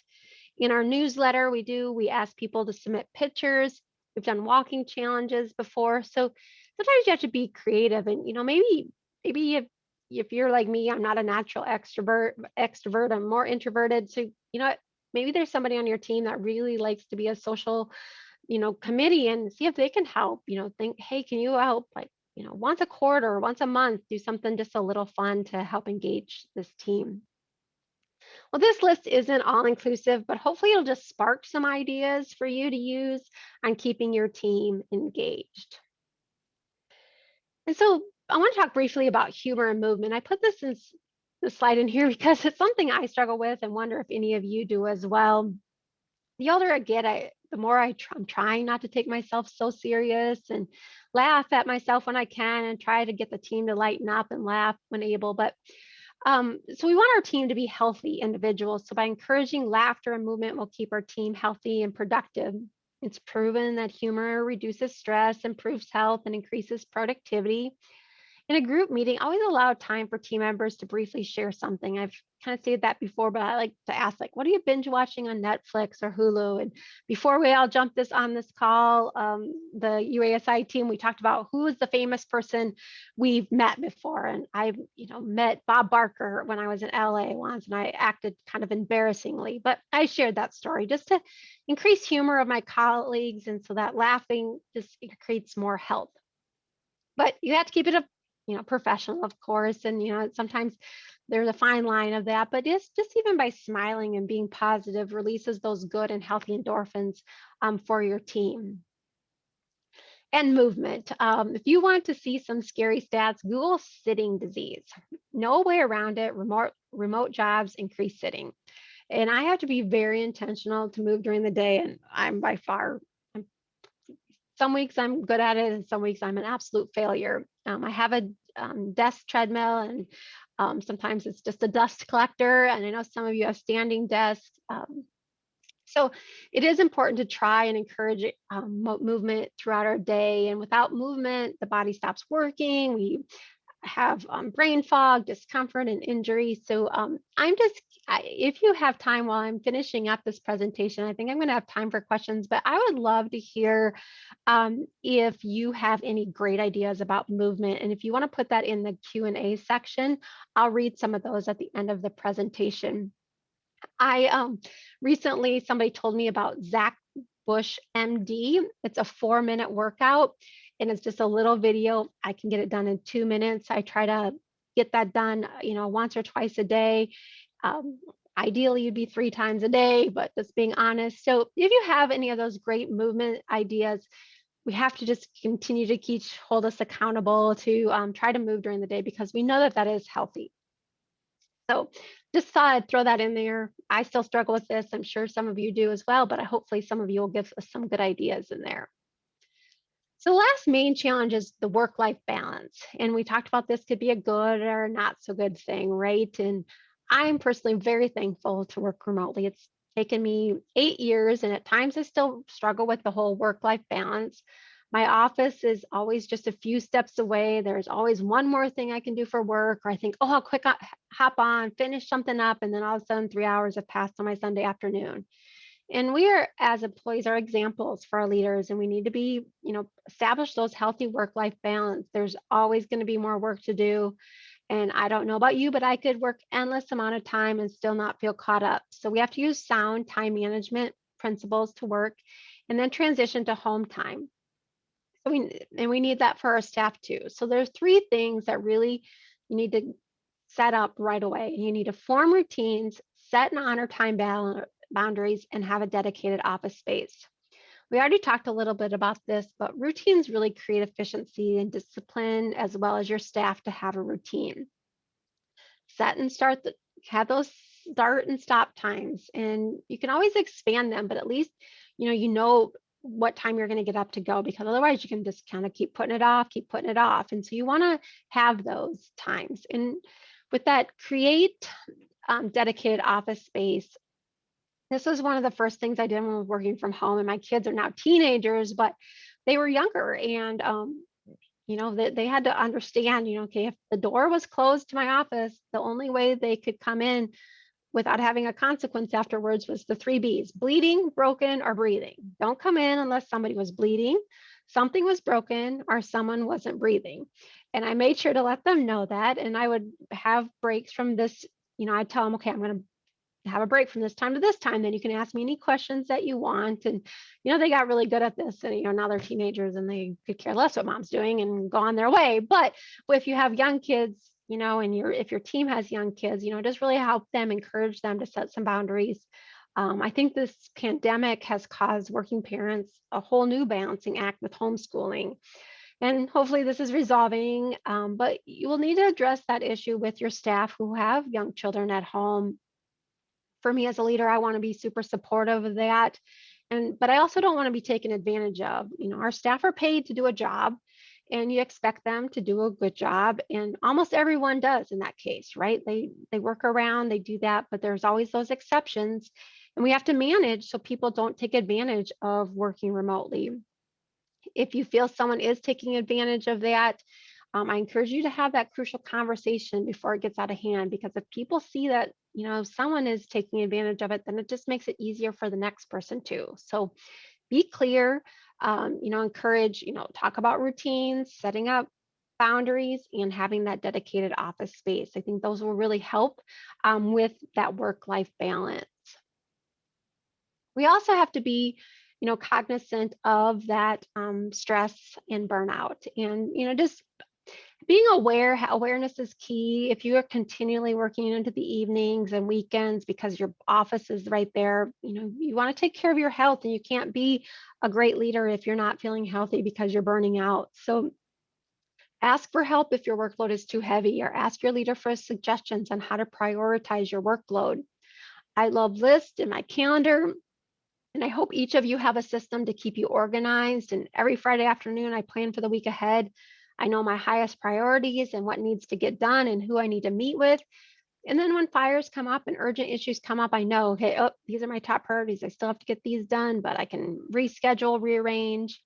In our newsletter, we ask people to submit pictures. We've done walking challenges before. So sometimes you have to be creative and, maybe if you're like me, I'm not a natural extrovert, I'm more introverted. So, what, maybe there's somebody on your team that really likes to be a social, committee, and see if they can help, think, hey, can you help, like, once a quarter, once a month, do something just a little fun to help engage this team. Well, this list isn't all inclusive, but hopefully it'll just spark some ideas for you to use on keeping your team engaged. And so I want to talk briefly about humor and movement. I put the slide in here because it's something I struggle with and wonder if any of you do as well. The older I get, the more I'm trying not to take myself so serious and laugh at myself when I can and try to get the team to lighten up and laugh when able. But so we want our team to be healthy individuals. So by encouraging laughter and movement, we'll keep our team healthy and productive. It's proven that humor reduces stress, improves health, and increases productivity. In a group meeting, always allow time for team members to briefly share something. I've kind of stated that before, but I like to ask, like, what are you binge watching on Netflix or Hulu? And before we all jump on this call, the UASI team, we talked about who is the famous person we've met before. And I've, met Bob Barker when I was in LA once, and I acted kind of embarrassingly, but I shared that story just to increase humor of my colleagues. And so that laughing just creates more health. But you have to keep it a professional, of course. And, sometimes there's a fine line of that, but it's just even by smiling and being positive releases those good and healthy endorphins for your team. And movement. If you want to see some scary stats, Google sitting disease. No way around it. Remote jobs increase sitting. And I have to be very intentional to move during the day. And I'm by far, some weeks I'm good at it, and some weeks I'm an absolute failure. I have a desk treadmill, and sometimes it's just a dust collector. And I know some of you have standing desks. So it is important to try and encourage movement throughout our day. And without movement, the body stops working. We have brain fog, discomfort, and injury. So if you have time while I'm finishing up this presentation, I think I'm going to have time for questions, but I would love to hear if you have any great ideas about movement. And if you want to put that in the Q&A section, I'll read some of those at the end of the presentation. I recently, somebody told me about Zach Bush, MD. It's a 4-minute workout, and it's just a little video. I can get it done in 2 minutes. I try to get that done, once or twice a day. Ideally, you'd be 3 times a day, but just being honest. So if you have any of those great movement ideas, we have to just continue to hold us accountable to try to move during the day, because we know that that is healthy. So just thought I'd throw that in there. I still struggle with this. I'm sure some of you do as well, but hopefully some of you will give us some good ideas in there. So the last main challenge is the work-life balance. And we talked about this could be a good or not so good thing, right? And I'm personally very thankful to work remotely. It's taken me 8 years, and at times I still struggle with the whole work-life balance. My office is always just a few steps away. There's always one more thing I can do for work, or I think, oh, I'll quick hop on, finish something up, and then all of a sudden 3 hours have passed on my Sunday afternoon. And we are, as employees, are examples for our leaders, and we need to be, establish those healthy work-life balance. There's always going to be more work to do. And I don't know about you, but I could work endless amount of time and still not feel caught up. So we have to use sound time management principles to work, and then transition to home time. So we need that for our staff too. So there's 3 things that really you need to set up right away. You need to form routines, set and honor time boundaries, and have a dedicated office space. We already talked a little bit about this, but routines really create efficiency and discipline, as well as your staff to have a routine. Have those start and stop times, and you can always expand them, but at least you know what time you're going to get up to go, because otherwise you can just kind of keep putting it off. And so you want to have those times. And with that, create dedicated office space. This was one of the first things I did when I was working from home, and my kids are now teenagers, but they were younger, and they had to understand, okay, if the door was closed to my office, the only way they could come in without having a consequence afterwards was the three B's: bleeding, broken, or breathing. Don't come in unless somebody was bleeding, something was broken, or someone wasn't breathing. And I made sure to let them know that. And I would have breaks from this. I'd tell them, okay, I'm going to have a break from this time to this time. Then you can ask me any questions that you want. And, they got really good at this. And, now they're teenagers and they could care less what mom's doing and go on their way. But if you have young kids, and if your team has young kids, just really help them, encourage them to set some boundaries. I think this pandemic has caused working parents a whole new balancing act with homeschooling. And hopefully this is resolving, but you will need to address that issue with your staff who have young children at home. For me as a leader, I want to be super supportive of that. But I also don't want to be taken advantage of. Our staff are paid to do a job, and you expect them to do a good job. And almost everyone does in that case, right? They work around, they do that, but there's always those exceptions. And we have to manage so people don't take advantage of working remotely. If you feel someone is taking advantage of that, I encourage you to have that crucial conversation before it gets out of hand, because if people see that, someone is taking advantage of it, then it just makes it easier for the next person too. So be clear, encourage, talk about routines, setting up boundaries, and having that dedicated office space. I think those will really help with that work-life balance. We also have to be, cognizant of that stress and burnout, and just being aware. Awareness is key. If you are continually working into the evenings and weekends because your office is right there, you want to take care of your health, and you can't be a great leader if you're not feeling healthy because you're burning out. So ask for help if your workload is too heavy, or ask your leader for suggestions on how to prioritize your workload. I love lists in my calendar, and I hope each of you have a system to keep you organized. And every Friday afternoon, I plan for the week ahead. I know my highest priorities and what needs to get done and who I need to meet with. And then when fires come up and urgent issues come up, I know, hey, oh, these are my top priorities. I still have to get these done, but I can reschedule, rearrange.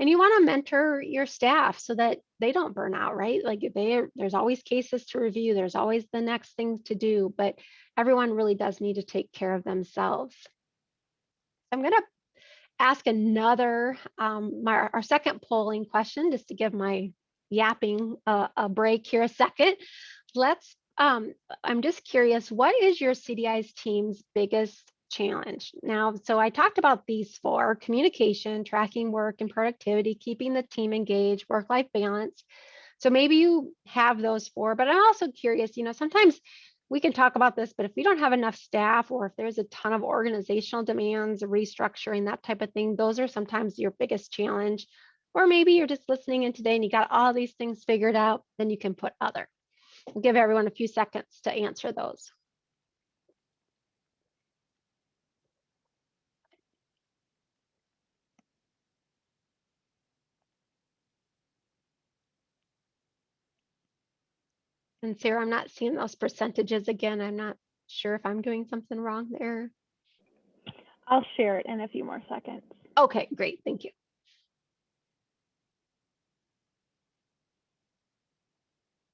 And you want to mentor your staff so that they don't burn out, right? Like there's always cases to review. There's always the next thing to do, but everyone really does need to take care of themselves. I'm going to ask another, our second polling question, just to give my yapping a break here a second. I'm just curious, what is your CDI's team's biggest challenge? Now, so I talked about these four: communication, tracking work and productivity, keeping the team engaged, work-life balance. So maybe you have those four, but I'm also curious, sometimes we can talk about this, but if we don't have enough staff, or if there's a ton of organizational demands, restructuring, that type of thing, those are sometimes your biggest challenge. Or maybe you're just listening in today and you got all these things figured out, then you can put other. We'll give everyone a few seconds to answer those. And Sarah, I'm not seeing those percentages again. I'm not sure if I'm doing something wrong there. I'll share it in a few more seconds. Okay, great. Thank you.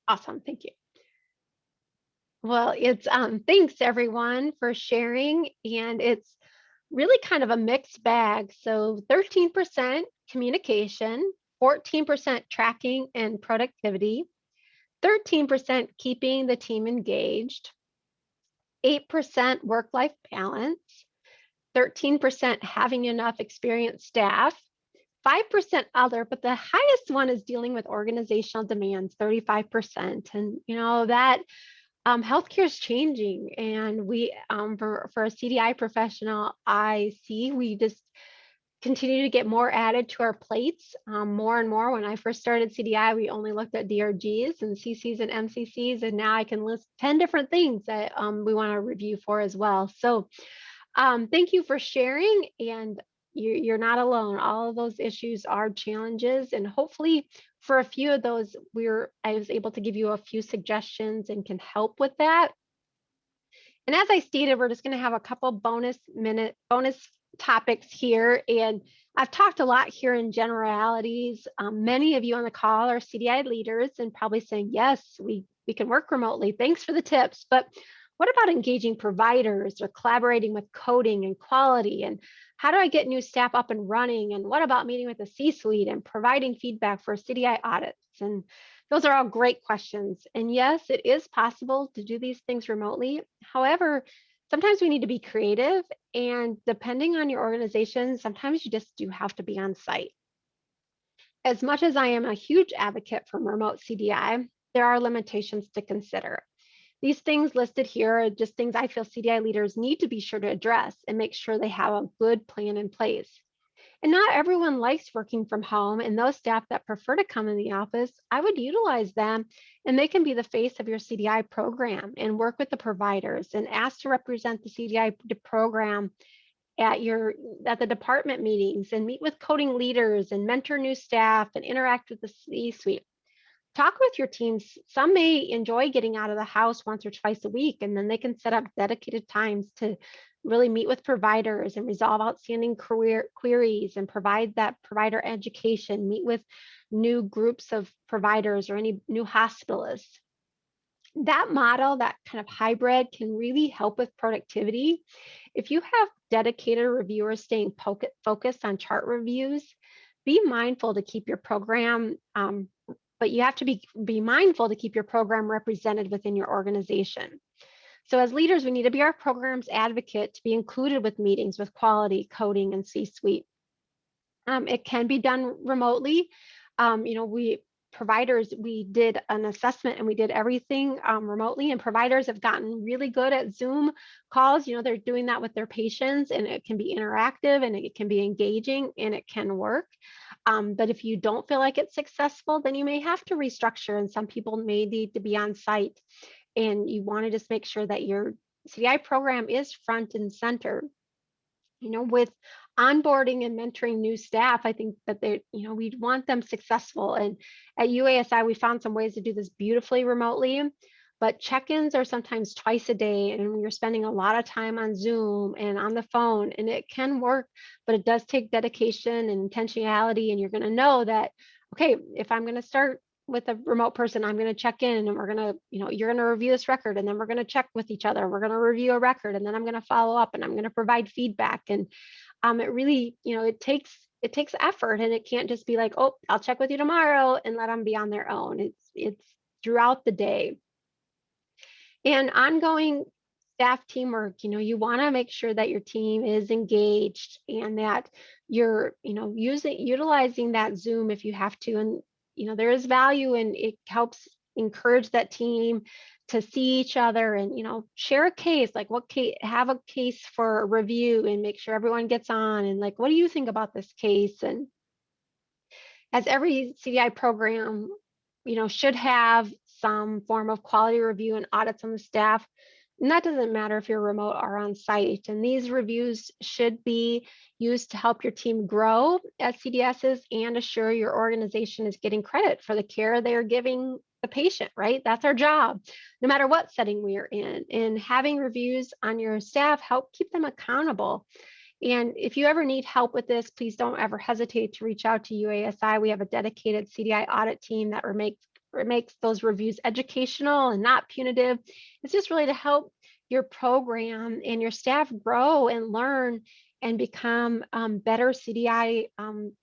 Awesome. Thank you. Well, it's thanks everyone for sharing, and it's really kind of a mixed bag. So 13% communication, 14% tracking and productivity, 13% keeping the team engaged, 8% work-life balance, 13% having enough experienced staff, 5% other, but the highest one is dealing with organizational demands, 35%. And that healthcare is changing, and we for a CDI professional, I see we just continue to get more added to our plates, more and more. When I first started CDI, we only looked at DRGs and CCs and MCCs, and now I can list 10 different things that we want to review for as well. So thank you for sharing, and you're not alone. All of those issues are challenges, and hopefully for a few of those, I was able to give you a few suggestions and can help with that. And as I stated, we're just going to have a couple bonus topics here. And I've talked a lot here in generalities. Many of you on the call are CDI leaders and probably saying, yes, we can work remotely. Thanks for the tips. But what about engaging providers or collaborating with coding and quality? And how do I get new staff up and running? And what about meeting with the C-suite and providing feedback for CDI audits? And those are all great questions. And yes, it is possible to do these things remotely. However, sometimes we need to be creative, and depending on your organization, sometimes you just do have to be on site. As much as I am a huge advocate for remote CDI, there are limitations to consider. These things listed here are just things I feel CDI leaders need to be sure to address and make sure they have a good plan in place. And not everyone likes working from home, and those staff that prefer to come in the office, I would utilize them, and they can be the face of your CDI program and work with the providers and ask to represent the CDI program at the department meetings and meet with coding leaders and mentor new staff and interact with the C-suite. Talk with your teams. Some may enjoy getting out of the house once or twice a week, and then they can set up dedicated times to really meet with providers and resolve outstanding queries and provide that provider education, meet with new groups of providers or any new hospitalists. That model, that kind of hybrid, can really help with productivity. If you have dedicated reviewers staying focused on chart reviews, be mindful to keep your program but you have to be mindful to keep your program represented within your organization. So as leaders, we need to be our program's advocate to be included with meetings with quality, coding, and C-suite. It can be done remotely. We did an assessment and we did everything remotely, and providers have gotten really good at Zoom calls. They're doing that with their patients, and it can be interactive and it can be engaging and it can work. But if you don't feel like it's successful, then you may have to restructure, and some people may need to be on site, and you want to just make sure that your CDI program is front and center. With onboarding and mentoring new staff, I think that we want them successful. And at UASI, we found some ways to do this beautifully remotely, but check-ins are sometimes twice a day, and you're spending a lot of time on Zoom and on the phone, and it can work, but it does take dedication and intentionality. And you're going to know that, okay, if I'm going to start with a remote person, I'm going to check in, and we're going to, you're going to review this record, and then we're going to check with each other. We're going to review a record, and then I'm going to follow up, and I'm going to provide feedback. And it really, it takes effort, and it can't just be like, oh, I'll check with you tomorrow and let them be on their own. It's throughout the day. And ongoing staff teamwork, you want to make sure that your team is engaged and that you're, utilizing that Zoom if you have to. And, there is value, and it helps encourage that team to see each other and, share a case, like have a case for review and make sure everyone gets on. And like, what do you think about this case? And as every CDI program, should have some form of quality review and audits on the staff. And that doesn't matter if you're remote or on site. And these reviews should be used to help your team grow as CDSs and assure your organization is getting credit for the care they're giving the patient, right? That's our job, no matter what setting we are in. And having reviews on your staff help keep them accountable. And if you ever need help with this, please don't ever hesitate to reach out to UASI. We have a dedicated CDI audit team that makes those reviews educational and not punitive. It's just really to help your program and your staff grow and learn and become better CDI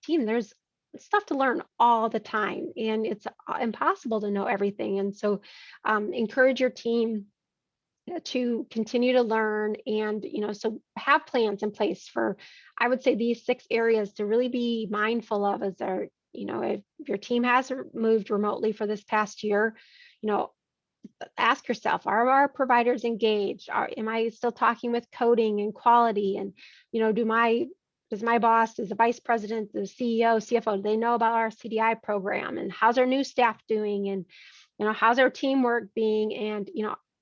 team. There's stuff to learn all the time, and it's impossible to know everything. And so encourage your team to continue to learn, and so have plans in place for, I would say, these 6 areas to really be mindful of as our, if your team has moved remotely for this past year, ask yourself, are our providers engaged? Am I still talking with coding and quality? And does my boss, as the vice president, the CEO, CFO, do they know about our CDI program? And how's our new staff doing? And how's our teamwork being? And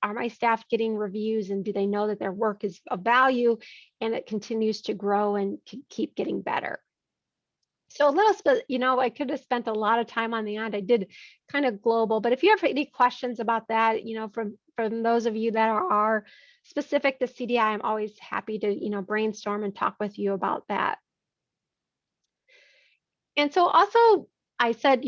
are my staff getting reviews, and do they know that their work is of value and it continues to grow and keep getting better? So a little bit, I could have spent a lot of time on the end. I did kind of global, but if you have any questions about that, from those of you that are specific to CDI, I'm always happy to, brainstorm and talk with you about that. And so also I said,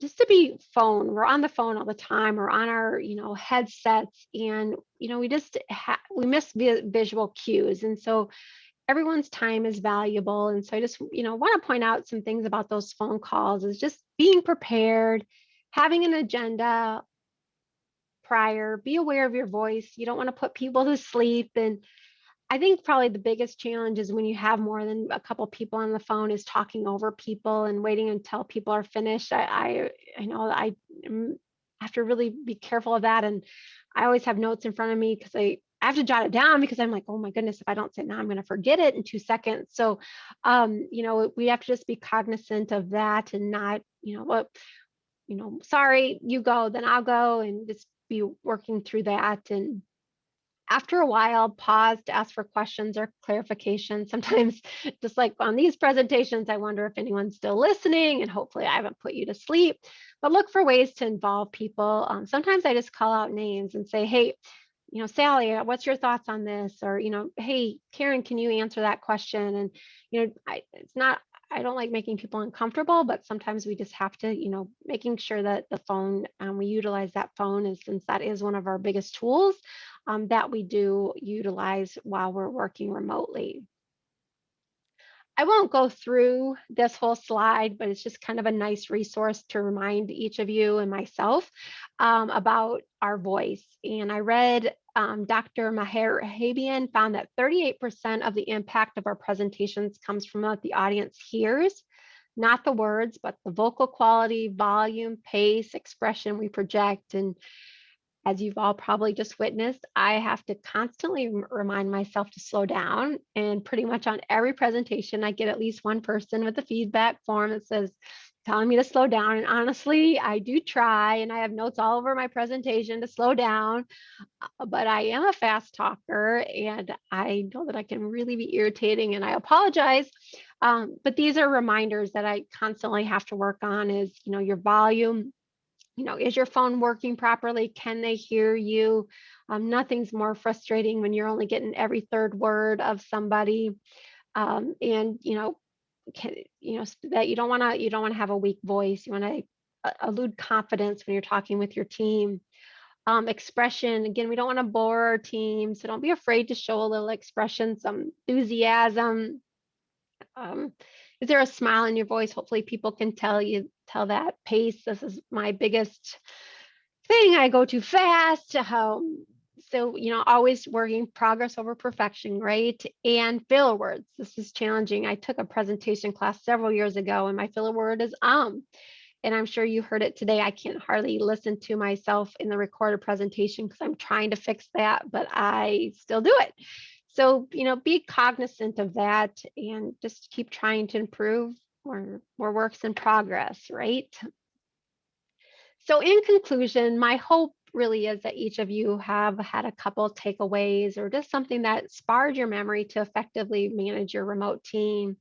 just to be phone, we're on the phone all the time, we're on our, headsets, and, we miss visual cues. And so everyone's time is valuable. And so I just, want to point out some things about those phone calls is just being prepared, having an agenda prior, be aware of your voice. You don't want to put people to sleep. And I think probably the biggest challenge is when you have more than a couple people on the phone is talking over people and waiting until people are finished. I know I have to really be careful of that. And I always have notes in front of me because I have to jot it down because I'm like, oh my goodness, if I don't say it now, I'm going to forget it in 2 seconds. So, we have to just be cognizant of that and not, sorry, you go, then I'll go, and just be working through that. And after a while, pause to ask for questions or clarification. Sometimes, just like on these presentations, I wonder if anyone's still listening, and hopefully I haven't put you to sleep. But look for ways to involve people. Sometimes I just call out names and say, hey, Sally, what's your thoughts on this? Or, hey, Karen, can you answer that question? And, I don't like making people uncomfortable, but sometimes we just have to, making sure that the phone, we utilize that phone, and since that is one of our biggest tools that we do utilize while we're working remotely. I won't go through this whole slide, but it's just kind of a nice resource to remind each of you and myself about our voice. And I read Dr. Maher found that 38% of the impact of our presentations comes from what the audience hears, not the words, but the vocal quality, volume, pace, expression we project. And as you've all probably just witnessed, I have to constantly remind myself to slow down. And pretty much on every presentation, I get at least one person with a feedback form that says, telling me to slow down. And honestly, I do try, and I have notes all over my presentation to slow down. But I am a fast talker, and I know that I can really be irritating, and I apologize. But these are reminders that I constantly have to work on is, your volume. Is your phone working properly? Can they hear you? Nothing's more frustrating when you're only getting every third word of somebody. And that you don't want to have a weak voice. You want to elude confidence when you're talking with your team. Expression, again, we don't want to bore our team, so don't be afraid to show a little expression, some enthusiasm. Is there a smile in your voice? Hopefully people can tell that. Pace, this is my biggest thing. I go too fast. So, always working progress over perfection, right? And filler words. This is challenging. I took a presentation class several years ago, and my filler word is and I'm sure you heard it today. I can't hardly listen to myself in the recorded presentation because I'm trying to fix that, but I still do it. So, be cognizant of that and just keep trying to improve. We're works in progress, right? So in conclusion, my hope really is that each of you have had a couple takeaways or just something that sparred your memory to effectively manage your remote team.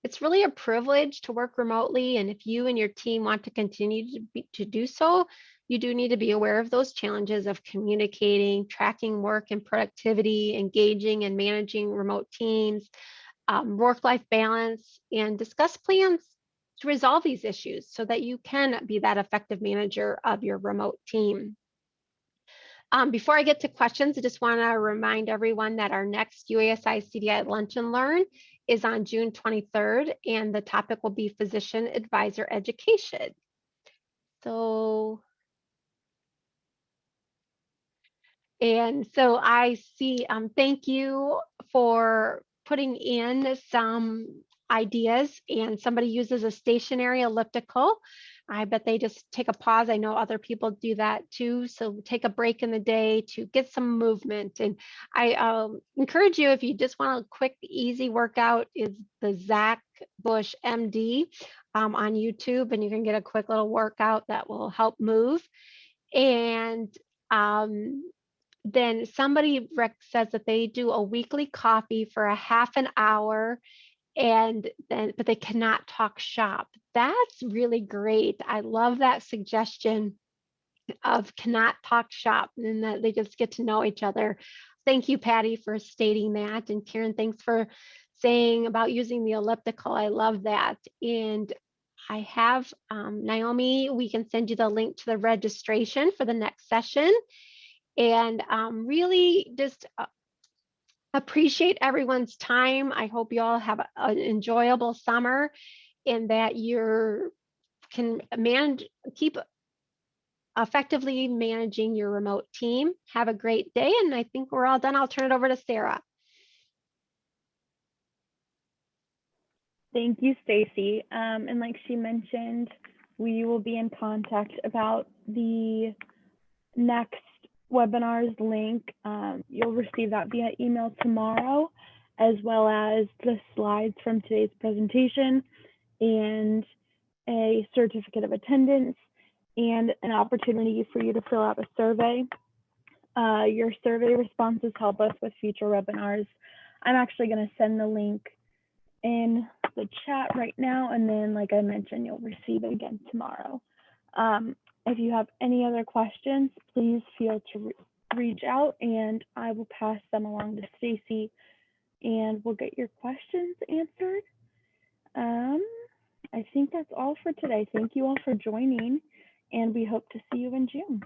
It's really a privilege to work remotely, and if you and your team want to continue to do so, you do need to be aware of those challenges of communicating, tracking work and productivity, engaging and managing remote teams, work-life balance, and discuss plans to resolve these issues so that you can be that effective manager of your remote team. Before I get to questions, I just want to remind everyone that our next UASI CDI Lunch and Learn is on June 23rd, and the topic will be physician advisor education. So I see, thank you for putting in some ideas, and somebody uses a stationary elliptical. I bet they just take a pause. I know other people do that too. So take a break in the day to get some movement. And I encourage you, if you just want a quick, easy workout, is the Zach Bush MD on YouTube, and you can get a quick little workout that will help move. And then somebody says that they do a weekly coffee for a half an hour but they cannot talk shop. That's really great. I love that suggestion of cannot talk shop, and that they just get to know each other. Thank you, Patty, for stating that. And Karen, thanks for saying about using the elliptical. I love that. And I have Naomi, we can send you the link to the registration for the next session. And really just appreciate everyone's time. I hope you all have an enjoyable summer and that you can keep effectively managing your remote team. Have a great day. And I think we're all done. I'll turn it over to Sarah. Thank you, Stacy. And like she mentioned, we will be in contact about the next webinar's link. You'll receive that via email tomorrow, as well as the slides from today's presentation and a certificate of attendance and an opportunity for you to fill out a survey. Your survey responses help us with future webinars. I'm actually going to send the link in the chat right now, and then like I mentioned, you'll receive it again tomorrow. If you have any other questions, please feel to reach out and I will pass them along to Stacy and we'll get your questions answered. I think that's all for today. Thank you all for joining and we hope to see you in June.